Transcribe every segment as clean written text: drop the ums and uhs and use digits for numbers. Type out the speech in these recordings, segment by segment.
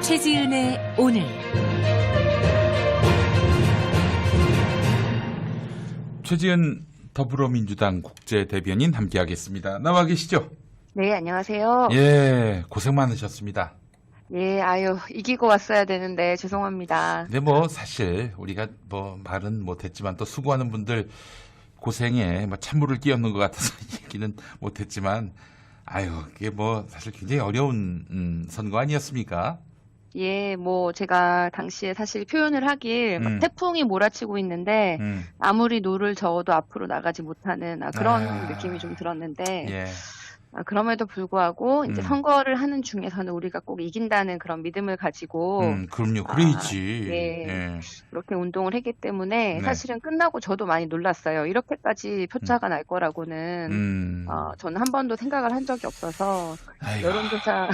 최지은의 오늘. 최지은 더불어민주당 국제대변인 함께하겠습니다. 나와 계시죠? 네, 안녕하세요. 예, 고생 많으셨습니다. 예, 아유, 이기고 왔어야 되는데 죄송합니다. 근데 뭐 사실 우리가 뭐 말은 못했지만 또 수고하는 분들 고생에 뭐 찬물을 끼얹는 것 같아서 얘기는 못했지만 아유, 이게 뭐 사실 굉장히 어려운 선거 아니었습니까? 예, 뭐 제가 당시에 사실 표현을 하길 막 음. 태풍이 몰아치고 있는데 아무리 노를 저어도 앞으로 나가지 못하는 그런 느낌이 좀 들었는데 예. 그럼에도 불구하고 이제 음. 선거를 하는 중에서는 우리가 꼭 이긴다는 그런 믿음을 가지고 그럼요. 그래야지. 예. 예. 그렇게 운동을 했기 때문에 네. 사실은 끝나고 저도 많이 놀랐어요. 이렇게까지 표차가 날 거라고는 저는 한 번도 생각을 한 적이 없어서 아이고. 여론조사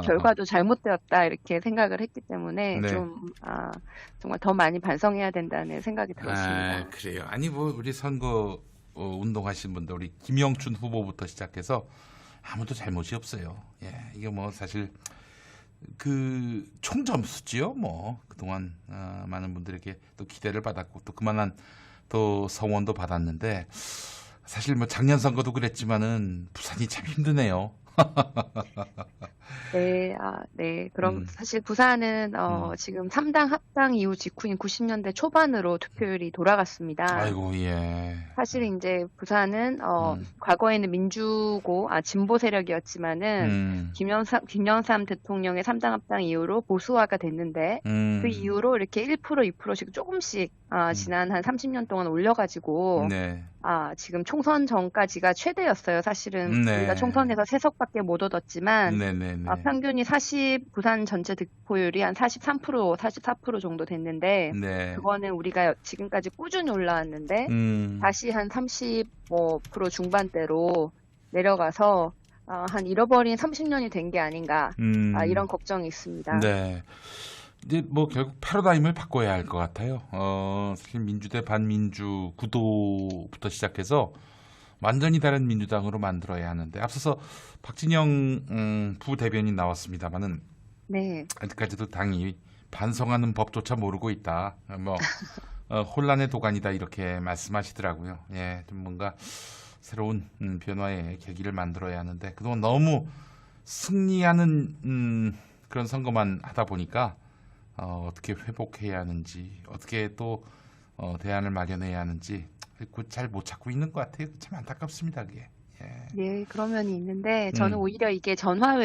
결과도 잘못되었다 이렇게 생각을 했기 때문에 네. 좀 정말 더 많이 반성해야 된다는 생각이 들었습니다. 아, 그래요. 아니 뭐 우리 선거 운동하신 분들 우리 김영춘 후보부터 시작해서 아무도 잘못이 없어요. 예, 이게 뭐 사실 그 총점수지요. 뭐 그동안 많은 분들에게 또 기대를 받았고 또 그만한 또 성원도 받았는데 사실 뭐 작년 선거도 그랬지만은 부산이 참 힘드네요. 네, 네. 그럼 사실 부산은 지금 3당 합당 이후 직후인 90년대 초반으로 투표율이 돌아갔습니다. 아이고 예. 사실 이제 부산은 과거에는 민주고 진보 세력이었지만은 김영삼 대통령의 3당 합당 이후로 보수화가 됐는데 그 이후로 이렇게 1%, 2%씩 조금씩 지난 한 30년 동안 올려가지고 네. 지금 총선 전까지가 최대였어요. 사실은 네. 우리가 총선에서 3석밖에 못 얻었지만 네네네. 평균이 부산 전체 득표율이 한 43%, 44% 정도 됐는데 네. 그거는 우리가 지금까지 꾸준히 올라왔는데 다시 한 35% 중반대로 내려가서 한 잃어버린 30년이 된 게 아닌가 이런 걱정이 있습니다. 네. 이제 뭐 결국 패러다임을 바꿔야 할 것 같아요. 사실 민주 대 반민주 구도부터 시작해서 완전히 다른 민주당으로 만들어야 하는데 앞서서 박진영 부대변인 나왔습니다만은 네. 아직까지도 당이 반성하는 법조차 모르고 있다. 뭐 혼란의 도가니다 이렇게 말씀하시더라고요. 예, 좀 뭔가 새로운 변화의 계기를 만들어야 하는데 그동안 너무 승리하는 그런 선거만 하다 보니까 어떻게 회복해야 하는지 어떻게 또 대안을 마련해야 하는지 잘 못 찾고 있는 것 같아요. 참 안타깝습니다. 그게. 예. 네, 그런 면이 있는데 저는 오히려 이게 전화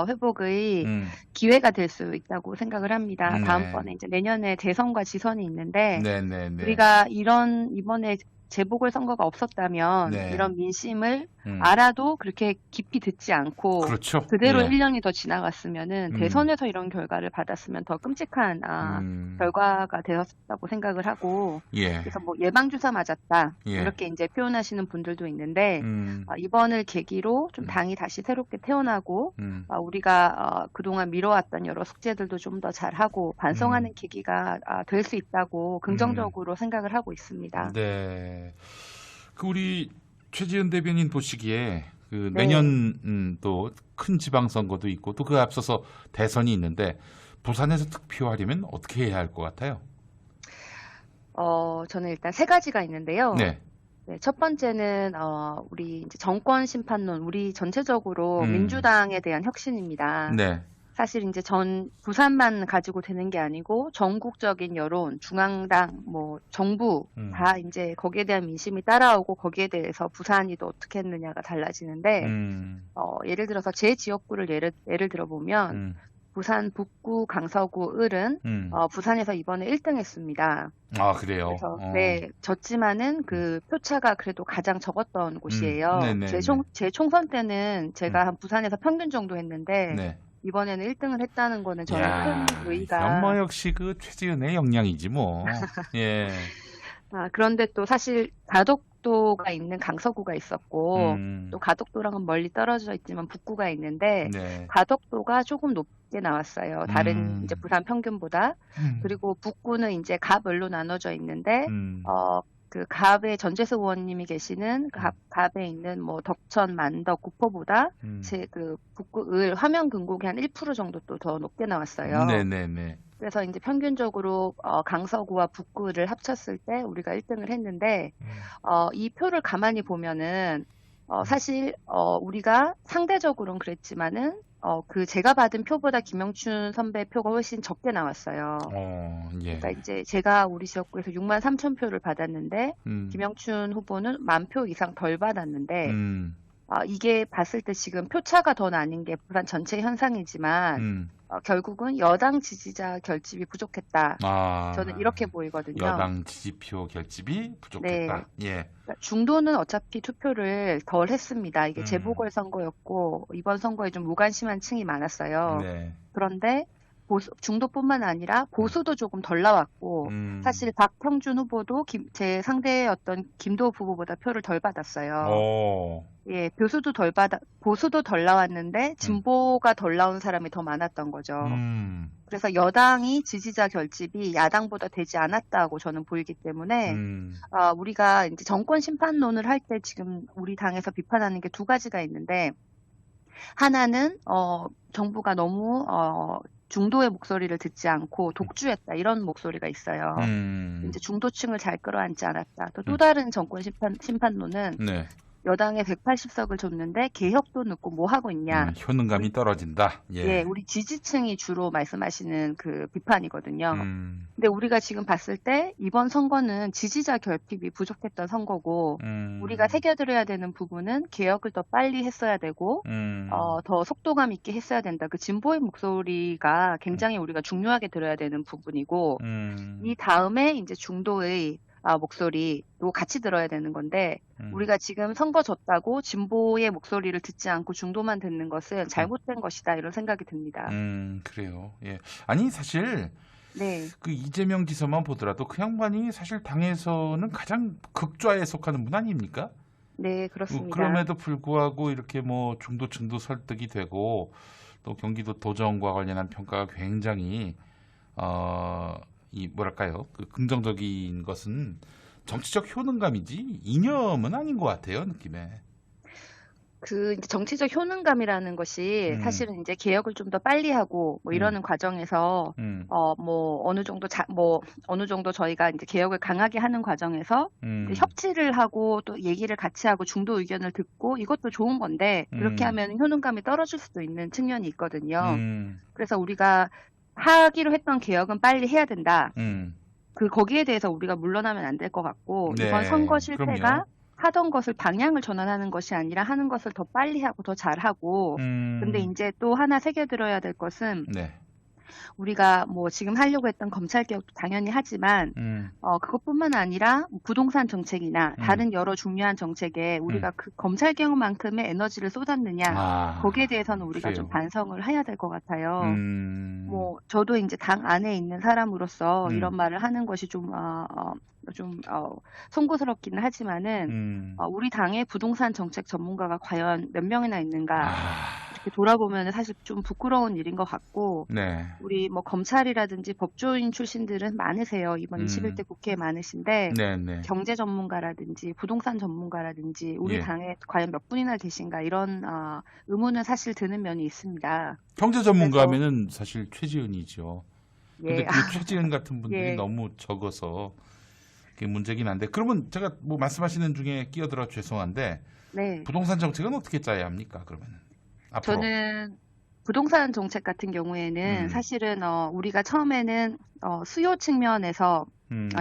회복의 기회가 될 수 있다고 생각을 합니다. 네. 다음번에 이제 내년에 대선과 지선이 있는데 네네네. 우리가 이번에 재보궐선거가 없었다면 네. 이런 민심을 알아도 그렇게 깊이 듣지 않고 그렇죠. 그대로 예. 1년이 더 지나갔으면은 대선에서 이런 결과를 받았으면 더 끔찍한 결과가 되었다고 생각을 하고 예. 그래서 뭐 예방주사 맞았다 예. 이렇게 이제 표현하시는 분들도 있는데 이번을 계기로 좀 당이 다시 새롭게 태어나고 우리가 그동안 미뤄왔던 여러 숙제들도 좀 더 잘하고 반성하는 계기가 될 수 있다고 긍정적으로 생각을 하고 있습니다. 네. 그 우리 최지은 대변인 보시기에 그 네. 내년 또 큰 지방선거도 있고 또 그 앞서서 대선이 있는데 부산에서 득표하려면 어떻게 해야 할 것 같아요? 저는 일단 세 가지가 있는데요. 네. 네, 첫 번째는 우리 이제 정권 심판론, 우리 전체적으로 민주당에 대한 혁신입니다. 네. 사실 이제 부산만 가지고 되는 게 아니고 전국적인 여론, 중앙당, 뭐 정부 다 이제 거기에 대한 민심이 따라오고 거기에 대해서 부산이 또 어떻게 했느냐가 달라지는데 예를 들어서 제 지역구를 예를 들어보면 부산 북구, 강서구, 을은 부산에서 이번에 1등했습니다. 아, 그래요. 그래서 네, 졌지만은 그 표차가 그래도 가장 적었던 곳이에요. 네네네. 제 총선 때는 제가 한 부산에서 평균 정도 했는데 네. 이번에는 1등을 했다는 거는 저는 야, 큰 의의가 뭐 역시 그 최지은의 역량이지 뭐. 예. 그런데 또 사실 가덕도가 있는 강서구가 있었고 또 가덕도랑은 멀리 떨어져 있지만 북구가 있는데 네. 가덕도가 조금 높게 나왔어요. 다른 이제 부산 평균보다. 그리고 북구는 이제 가별로 나눠져 있는데 그 갑의 전재수 의원님이 계시는 갑에 있는 뭐 덕천, 만덕, 구포보다 제 그 북구을 화면 근곡이 한 1% 정도 또 더 높게 나왔어요. 네네네. 그래서 이제 평균적으로 강서구와 북구를 합쳤을 때 우리가 1등을 했는데 이 표를 가만히 보면은 사실 우리가 상대적으로는 그랬지만은 그 제가 받은 표보다 김영춘 선배 표가 훨씬 적게 나왔어요. 예. 그러니까 이제 제가 우리 지역구에서 6만 3천 표를 받았는데 김영춘 후보는 10,000표 이상 덜 받았는데 이게 봤을 때 지금 표차가 더 나는 게 부산 전체 현상이지만 결국은 여당 지지자 결집이 부족했다. 저는 이렇게 보이거든요. 여당 지지표 결집이 부족했다. 네. 예. 그러니까 중도는 어차피 투표를 덜 했습니다. 이게 음. 재보궐선거였고 이번 선거에 좀 무관심한 층이 많았어요. 네. 그런데 중도뿐만 아니라 보수도 조금 덜 나왔고 사실 박형준 후보도 제 상대였던 김도읍 후보보다 표를 덜 받았어요. 예, 보수도 덜 나왔는데 진보가 덜 나온 사람이 더 많았던 거죠. 그래서 여당이 지지자 결집이 야당보다 되지 않았다고 저는 보이기 때문에 우리가 이제 정권 심판론을 할 때 지금 우리 당에서 비판하는 게 두 가지가 있는데 하나는 정부가 너무 중도의 목소리를 듣지 않고 독주했다 이런 목소리가 있어요. 이제 중도층을 잘 끌어안지 않았다. 또 다른 정권 심판론은 네. 여당에 180석을 줬는데 개혁도 늦고 뭐 하고 있냐. 효능감이 떨어진다. 예, 우리 지지층이 주로 말씀하시는 그 비판이거든요. 근데 우리가 지금 봤을 때 이번 선거는 지지자 결핍이 부족했던 선거고 우리가 새겨들어야 되는 부분은 개혁을 더 빨리 했어야 되고 더 속도감 있게 했어야 된다. 그 진보의 목소리가 굉장히 우리가 중요하게 들어야 되는 부분이고 이 다음에 이제 중도의 목소리도 같이 들어야 되는 건데 우리가 지금 선거 졌다고 진보의 목소리를 듣지 않고 중도만 듣는 것은 잘못된 것이다 이런 생각이 듭니다. 그래요. 예. 아니 사실 네. 그 이재명 지사만 보더라도 그 양반이 사실 당에서는 가장 극좌에 속하는 분 아닙니까? 네, 그렇습니다. 그럼에도 불구하고 이렇게 뭐 중도층도 설득이 되고 또 경기도 도정과 관련한 평가가 굉장히 이 뭐랄까요? 그 긍정적인 것은 정치적 효능감이지 이념은 아닌 것 같아요, 느낌에. 그 이제 정치적 효능감이라는 것이 사실은 이제 개혁을 좀 더 빨리 하고 뭐 이러는 과정에서 뭐 어느 정도 저희가 이제 개혁을 강하게 하는 과정에서 이제 협치를 하고 또 얘기를 같이 하고 중도 의견을 듣고 이것도 좋은 건데 그렇게 하면 효능감이 떨어질 수도 있는 측면이 있거든요. 그래서 우리가 하기로 했던 개혁은 빨리 해야 된다. 거기에 대해서 우리가 물러나면 안 될 것 같고 네, 이번 선거 실패가 그럼요. 하던 것을 방향을 전환하는 것이 아니라 하는 것을 더 빨리 하고 더 잘하고 근데 이제 또 하나 새겨들어야 될 것은 네. 우리가 뭐 지금 하려고 했던 검찰 개혁도 당연히 하지만 그것뿐만 아니라 부동산 정책이나 다른 여러 중요한 정책에 우리가 그 검찰 개혁만큼의 에너지를 쏟았느냐 거기에 대해서는 우리가 그래요. 좀 반성을 해야 될 것 같아요. 뭐 저도 이제 당 안에 있는 사람으로서 이런 말을 하는 것이 좀 송구스럽기는 하지만은 우리 당의 부동산 정책 전문가가 과연 몇 명이나 있는가 이렇게 돌아보면 사실 좀 부끄러운 일인 것 같고 네. 우리 뭐 검찰이라든지 법조인 출신들은 많으세요. 이번 21대 국회에 많으신데 네. 경제 전문가라든지 부동산 전문가라든지 우리 예. 당에 과연 몇 분이나 계신가 이런 의문은 사실 드는 면이 있습니다. 경제 전문가면은 사실 최지은이죠. 근데 예. 그 최지은 같은 분들이 예. 너무 적어서 그게 문제긴 한데 그러면 제가 뭐 말씀하시는 중에 끼어들어 죄송한데 네. 부동산 정책은 어떻게 짜야 합니까? 그러면은 앞으로. 저는 부동산 정책 같은 경우에는 사실은 우리가 처음에는 수요 측면에서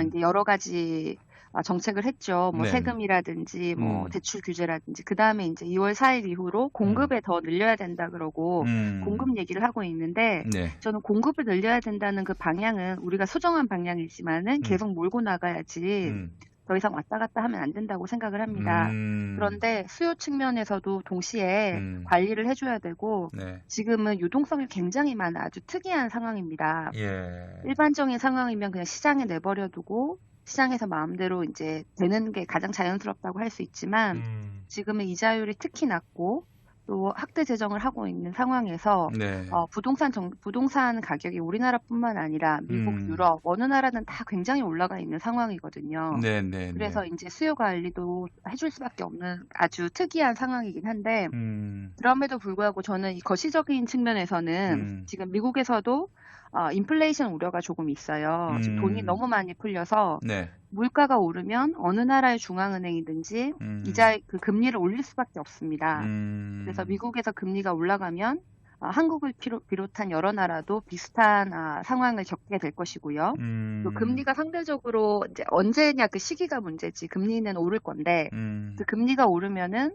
이제 여러 가지 정책을 했죠. 뭐 네. 세금이라든지 뭐 대출 규제라든지 그다음에 이제 2월 4일 이후로 공급에 더 늘려야 된다 그러고 공급 얘기를 하고 있는데 네. 저는 공급을 늘려야 된다는 그 방향은 우리가 수정한 방향이지만은 계속 몰고 나가야지 더 이상 왔다 갔다 하면 안 된다고 생각을 합니다. 그런데 수요 측면에서도 동시에 관리를 해줘야 되고 네. 지금은 유동성이 굉장히 많은 아주 특이한 상황입니다. 예. 일반적인 상황이면 그냥 시장에 내버려두고 시장에서 마음대로 이제 되는 게 가장 자연스럽다고 할 수 있지만 지금은 이자율이 특히 낮고 또 학대 제정을 하고 있는 상황에서 네. 부동산 가격이 우리나라뿐만 아니라 미국, 유럽 어느 나라는 다 굉장히 올라가 있는 상황이거든요. 네, 네, 그래서 네. 이제 수요 관리도 해줄 수밖에 없는 아주 특이한 상황이긴 한데 음, 그럼에도 불구하고 저는 이 거시적인 측면에서는 음, 지금 미국에서도 인플레이션 우려가 조금 있어요. 지금 돈이 너무 많이 풀려서 네. 물가가 오르면 어느 나라의 중앙은행이든지 그 금리를 올릴 수밖에 없습니다. 그래서 미국에서 금리가 올라가면 한국을 비롯한 여러 나라도 비슷한 상황을 겪게 될 것이고요. 또 금리가 상대적으로 이제 언제냐 그 시기가 문제지 금리는 오를 건데 그 금리가 오르면은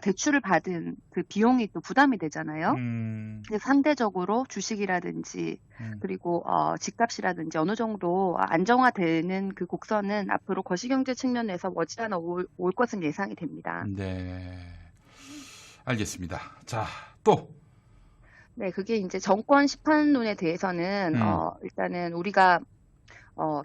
대출을 받은 그 비용이 또 부담이 되잖아요. 그래서 상대적으로 주식이라든지 그리고 집값이라든지 어느 정도 안정화되는 그 곡선은 앞으로 거시경제 측면에서 머지않아 올 것은 예상이 됩니다. 네. 알겠습니다. 자, 또. 네, 그게 이제 정권 시판론에 대해서는 일단은 우리가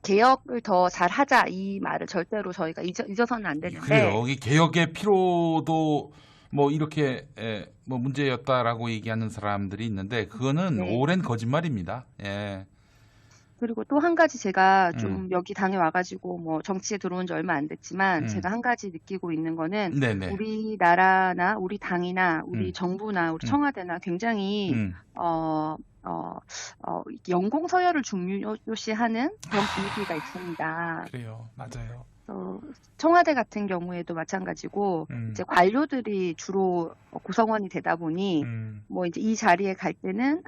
개혁을 더 잘하자 이 말을 절대로 저희가 잊어서는 안 되는데 그래요. 이 개혁의 필요도 뭐 이렇게 뭐 문제였다라고 얘기하는 사람들이 있는데 그거는 네. 오랜 거짓말입니다. 예. 그리고 또 한 가지 제가 좀 여기 당에 와가지고 뭐 정치에 들어온 지 얼마 안 됐지만 제가 한 가지 느끼고 있는 거는 네네. 우리나라나 우리 당이나 우리 정부나 우리 청와대나 굉장히 연공 서열을 중요시하는 그런 분위기가 있습니다. 그래요. 맞아요. 청와대 같은 경우에도 마찬가지고 이제 관료들이 주로 구성원이 되다 보니 뭐 이제 이 자리에 갈 때는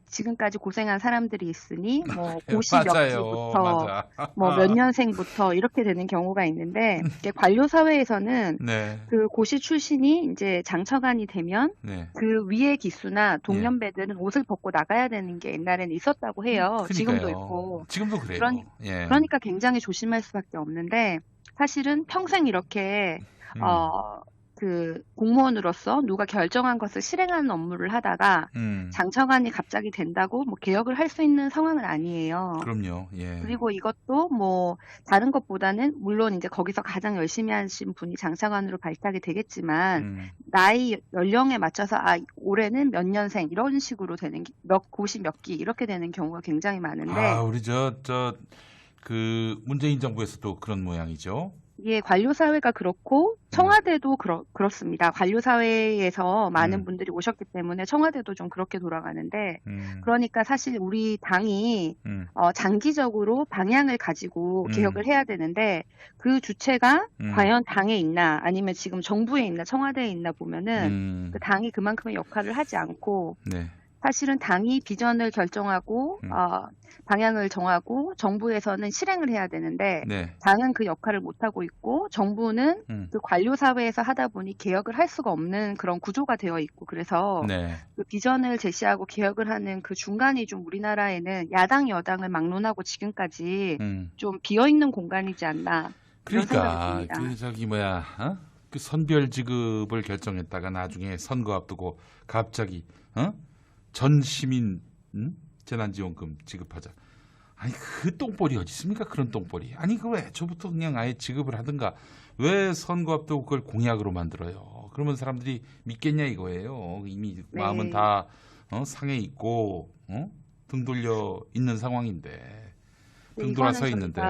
지금까지 고생한 사람들이 있으니 뭐 고시 몇 기부터 뭐 몇 년생부터 이렇게 되는 경우가 있는데 이게 관료 사회에서는 네. 그 고시 출신이 이제 장처관이 되면 네. 그 위의 기수나 동년배들은 옷을 벗고 나가야 되는 게 옛날에는 있었다고 해요. 지금도 있고. 지금도 그래요. 그러니까 굉장히 조심할 수밖에 없는데 사실은 평생 이렇게 그 공무원으로서 누가 결정한 것을 실행하는 업무를 하다가 장처관이 갑자기 된다고 뭐 개혁을 할 수 있는 상황은 아니에요. 그럼요. 예. 그리고 이것도 뭐 다른 것보다는 물론 이제 거기서 가장 열심히 하신 분이 장차관으로 발탁이 되겠지만 나이 연령에 맞춰서 올해는 몇 년생 이런 식으로 되는 고시 몇 기 이렇게 되는 경우가 굉장히 많은데 우리 그 문재인 정부에서도 그런 모양이죠. 예, 관료 사회가 그렇고 청와대도 그렇습니다. 관료 사회에서 많은 분들이 오셨기 때문에 청와대도 좀 그렇게 돌아가는데 그러니까 사실 우리 당이 장기적으로 방향을 가지고 개혁을 해야 되는데 그 주체가 과연 당에 있나 아니면 지금 정부에 있나 청와대에 있나 보면은 그 당이 그만큼의 역할을 하지 않고 네. 사실은 당이 비전을 결정하고 방향을 정하고 정부에서는 실행을 해야 되는데 네. 당은 그 역할을 못하고 있고 정부는 그 관료 사회에서 하다 보니 개혁을 할 수가 없는 그런 구조가 되어 있고 그래서 네. 그 비전을 제시하고 개혁을 하는 그 중간이 좀 우리나라에는 야당 여당을 막론하고 지금까지 좀 비어있는 공간이지 않나 그런 생각이 듭니다. 그 선별 지급을 결정했다가 나중에 선거 앞두고 갑자기 전 시민 재난지원금 지급하자. 아니 그 똥볼이 어디 있습니까? 그런 똥볼이. 아니 그걸 애초부터 그냥 아예 지급을 하든가. 왜 선거 앞두고 그걸 공약으로 만들어요? 그러면 사람들이 믿겠냐 이거예요. 이미 네. 마음은 다 상해 있고 등 돌려 있는 상황인데. 등 돌아서 있는데.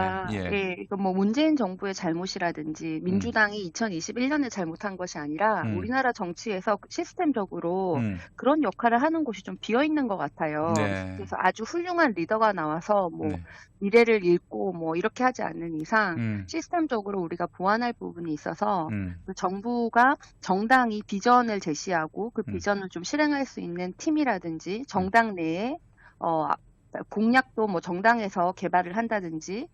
이건 뭐 문재인 정부의 잘못이라든지 민주당이 2021년에 잘못한 것이 아니라 우리나라 정치에서 시스템적으로 그런 역할을 하는 곳이 좀 비어 있는 것 같아요. 네. 그래서 아주 훌륭한 리더가 나와서 뭐 미래를 읽고 뭐 이렇게 하지 않는 이상 시스템적으로 우리가 보완할 부분이 있어서 그 정부가 정당이 비전을 제시하고 그 비전을 좀 실행할 수 있는 팀이라든지 정당 내에 공약도 뭐 정당에서 개발을 한다든지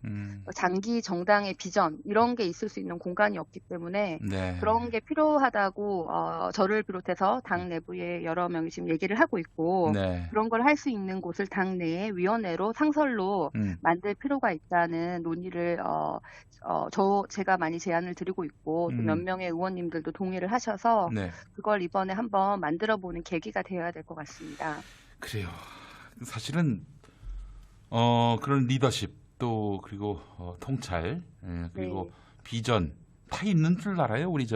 장기 정당의 비전 이런 게 있을 수 있는 공간이 없기 때문에 그런 게 필요하다고 저를 비롯해서 당 내부에 여러 명이 지금 얘기를 하고 있고 그런 걸 할 수 있는 곳을 당 내에 위원회로 상설로 만들 필요가 있다는 논의를 제가 많이 제안을 드리고 있고 또 몇 명의 의원님들도 동의를 하셔서 그걸 이번에 한번 만들어보는 계기가 되어야 될 것 같습니다. 그래요. 사실은 그런 리더십 또 그리고 통찰 그리고 비전 다 있는 줄 알아요. 우리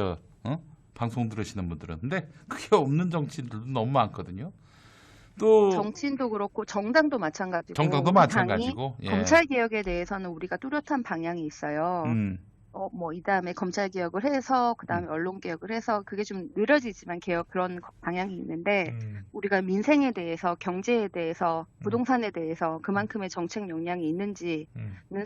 방송 들으시는 분들은. 근데 그게 없는 정치인들도 너무 많거든요. 또 정치인도 그렇고 정당도 마찬가지고 정당도 우리 마찬가지고. 당이 검찰 개혁에 대해서는 우리가 뚜렷한 방향이 있어요. 음, 뭐, 이 다음에 검찰 개혁을 해서, 그 다음에 언론 개혁을 해서, 그게 좀 느려지지만 그런 방향이 있는데, 우리가 민생에 대해서, 경제에 대해서, 부동산에 대해서 그만큼의 정책 역량이 있는지는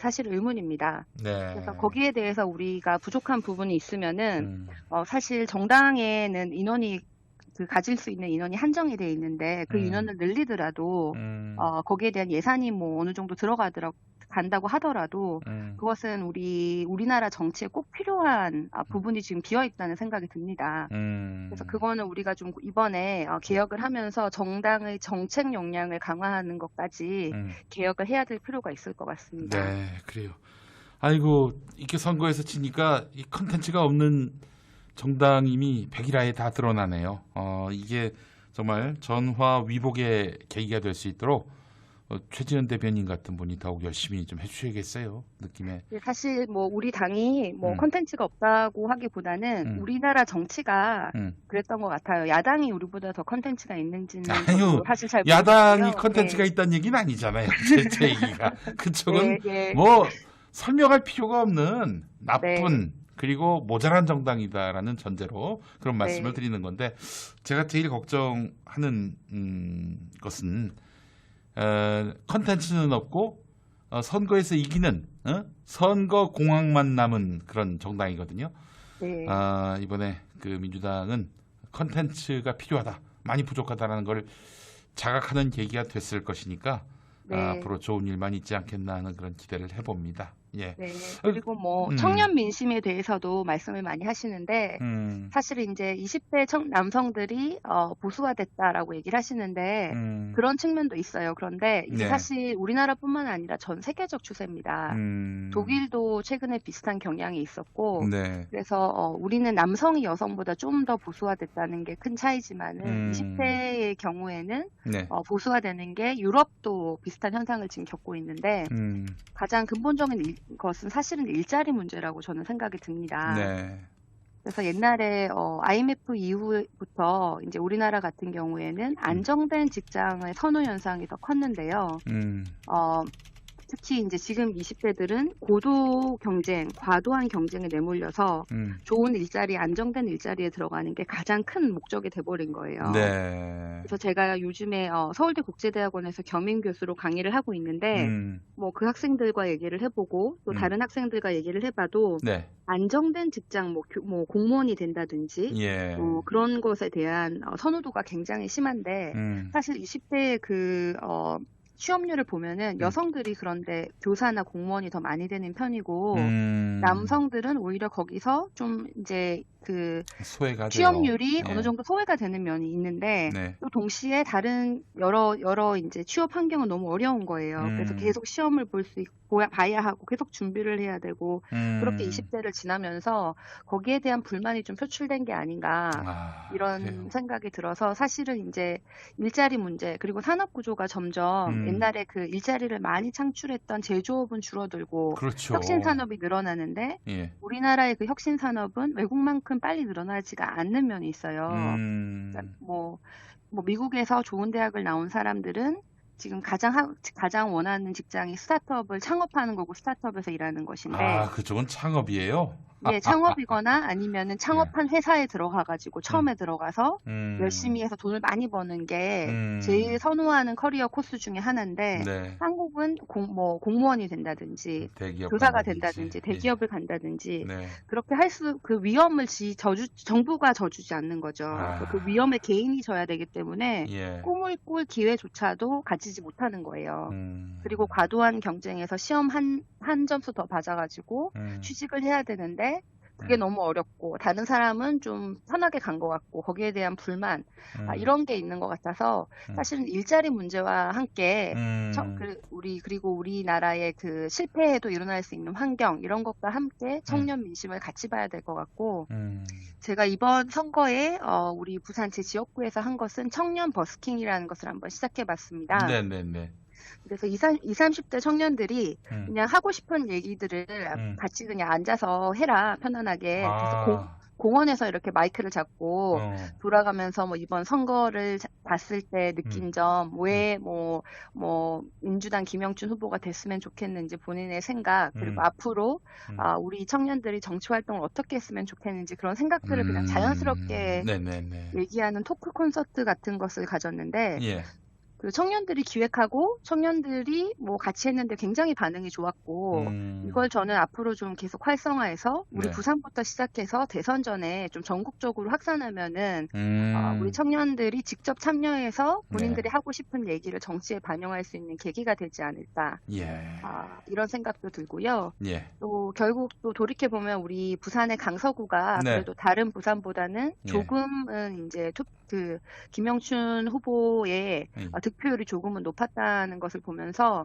사실 의문입니다. 네. 그래서 거기에 대해서 우리가 부족한 부분이 있으면은, 사실 정당에는 가질 수 있는 인원이 한정이 돼 있는데, 그 인원을 늘리더라도, 거기에 대한 예산이 뭐 어느 정도 간다고 하더라도 그것은 우리나라 정치에 꼭 필요한 부분이 지금 비어 있다는 생각이 듭니다. 그래서 그거는 우리가 좀 이번에 개혁을 하면서 정당의 정책 역량을 강화하는 것까지 개혁을 해야 될 필요가 있을 것 같습니다. 네, 그래요. 아이고, 이렇게 선거에서 치니까 이 컨텐츠가 없는 정당임이 백일화에 다 드러나네요. 이게 정말 전화 위복의 계기가 될 수 있도록 최지은 대변인 같은 분이 더욱 열심히 좀 해주셔야겠어요. 느낌에. 사실 뭐 우리 당이 뭐 컨텐츠가 없다고 하기보다는 우리나라 정치가 그랬던 것 같아요. 야당이 우리보다 더 컨텐츠가 있는지는 아유, 사실 잘 야당이 모르겠고요. 컨텐츠가 네. 있다는 얘기는 아니잖아요. 제 얘기가. 그쪽은 네. 뭐 설명할 필요가 없는 나쁜 그리고 모자란 정당이다라는 전제로 그런 말씀을 드리는 건데, 제가 제일 걱정하는 것은 컨텐츠는 없고 선거에서 이기는 선거 공학만 남은 그런 정당이거든요. 네. 이번에 그 민주당은 컨텐츠가 필요하다, 많이 부족하다라는 걸 자각하는 계기가 됐을 것이니까 앞으로 좋은 일만 있지 않겠나 하는 그런 기대를 해봅니다. 예. 네. 그리고 뭐 청년 민심에 대해서도 말씀을 많이 하시는데 사실 이제 20대 남성들이 보수화됐다라고 얘기를 하시는데 그런 측면도 있어요. 그런데 이게 사실 우리나라뿐만 아니라 전 세계적 추세입니다. 독일도 최근에 비슷한 경향이 있었고 그래서 우리는 남성이 여성보다 좀 더 보수화됐다는 게 큰 차이지만은 20대의 경우에는 보수화되는 게 유럽도 비슷한 현상을 지금 겪고 있는데 가장 근본적인 것은 사실은 일자리 문제라고 저는 생각이 듭니다. 그래서 옛날에 IMF 이후부터 이제 우리나라 같은 경우에는 안정된 직장의 선호 현상이 더 컸는데요. 특히 이제 지금 20대들은 고도 경쟁, 과도한 경쟁에 내몰려서 좋은 일자리, 안정된 일자리에 들어가는 게 가장 큰 목적이 돼버린 거예요. 그래서 제가 요즘에 서울대 국제대학원에서 겸임 교수로 강의를 하고 있는데 뭐 그 학생들과 얘기를 해보고 또 다른 학생들과 얘기를 해봐도 안정된 직장, 뭐 공무원이 된다든지 그런 것에 대한 선호도가 굉장히 심한데 사실 20대의 취업률을 보면은 여성들이 그런데 교사나 공무원이 더 많이 되는 편이고 남성들은 오히려 거기서 좀 이제 소외가 취업률이 어느 정도 소외가 되는 면이 있는데 또 동시에 다른 여러 이제 취업 환경은 너무 어려운 거예요. 그래서 계속 시험을 봐야 하고 계속 준비를 해야 되고 그렇게 20대를 지나면서 거기에 대한 불만이 좀 표출된 게 아닌가 이런 생각이 들어서 사실은 이제 일자리 문제 그리고 산업 구조가 점점 옛날에 그 일자리를 많이 창출했던 제조업은 줄어들고 혁신 산업이 늘어나는데 우리나라의 그 혁신 산업은 외국만큼 빨리 늘어나지가 않는 면이 있어요. 그러니까 뭐 미국에서 좋은 대학을 나온 사람들은 지금 가장 원하는 직장이 스타트업을 창업하는 거고 스타트업에서 일하는 것인데 그쪽은 창업이에요? 창업이거나 아니면은 창업한 회사에 들어가가지고 처음에 들어가서 열심히 해서 돈을 많이 버는 게 제일 선호하는 커리어 코스 중에 하나인데 한국은 공무원이 된다든지 교사가 된다든지 대기업을 간다든지 그렇게 그 위험을 정부가 져주지 않는 거죠. 그 위험에 개인이 져야 되기 때문에 꿈을 꿀 기회조차도 가지지 못하는 거예요. 그리고 과도한 경쟁에서 시험 한 점수 더 받아가지고 취직을 해야 되는데 그게 너무 어렵고 다른 사람은 좀 편하게 간 것 같고 거기에 대한 불만 이런 게 있는 것 같아서 사실은 일자리 문제와 함께 그리고 우리나라의 그 실패에도 일어날 수 있는 환경 이런 것과 함께 청년 민심을 같이 봐야 될 것 같고 제가 이번 선거에 우리 부산 제 지역구에서 한 것은 청년 버스킹이라는 것을 한번 시작해봤습니다. 그래서 20, 30대 청년들이 그냥 하고 싶은 얘기들을 같이 그냥 앉아서 해라 편안하게. 그래서 공원에서 이렇게 마이크를 잡고 어. 돌아가면서 뭐 이번 선거를 봤을 때 느낀 점, 왜 뭐 민주당 김영춘 후보가 됐으면 좋겠는지 본인의 생각, 그리고 앞으로 우리 청년들이 정치 활동을 어떻게 했으면 좋겠는지 그런 생각들을 그냥 자연스럽게 네네네. 얘기하는 토크 콘서트 같은 것을 가졌는데 예. 그 청년들이 기획하고 청년들이 뭐 같이 했는데 굉장히 반응이 좋았고 이걸 저는 앞으로 좀 계속 활성화해서 우리 네. 부산부터 시작해서 대선 전에 좀 전국적으로 확산하면은 우리 음. 청년들이 직접 참여해서 본인들이 네. 하고 싶은 얘기를 정치에 반영할 수 있는 계기가 되지 않을까 예. 이런 생각도 들고요. 예. 또 결국 또 돌이켜 보면 우리 부산의 강서구가 네. 그래도 다른 부산보다는 예. 조금은 이제 그 김영춘 후보의 득표율이 조금은 높았다는 것을 보면서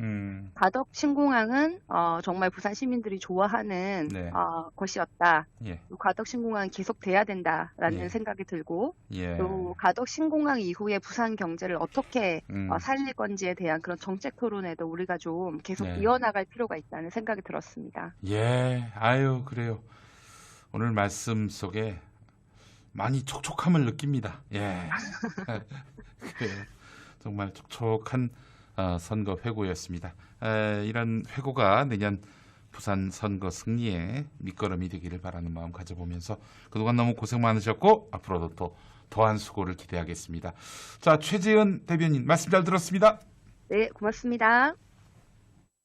가덕 신공항은 정말 부산 시민들이 좋아하는 네. 것이었다. 예. 가덕 신공항이 계속 돼야 된다라는 예. 생각이 들고 예. 또 가덕 신공항 이후에 부산 경제를 어떻게 살릴 건지에 대한 그런 정책 토론에도 우리가 좀 계속 네. 이어나갈 필요가 있다는 생각이 들었습니다. 예. 아유, 그래요. 오늘 말씀 속에 많이 촉촉함을 느낍니다. 예. 그래요. 정말 촉촉한 선거 회고였습니다. 이런 회고가 내년 부산 선거 승리에 밑거름이 되기를 바라는 마음 가져보면서 그동안 너무 고생 많으셨고 앞으로도 또 더한 수고를 기대하겠습니다. 자, 최재은 대변인 말씀 잘 들었습니다. 네, 고맙습니다.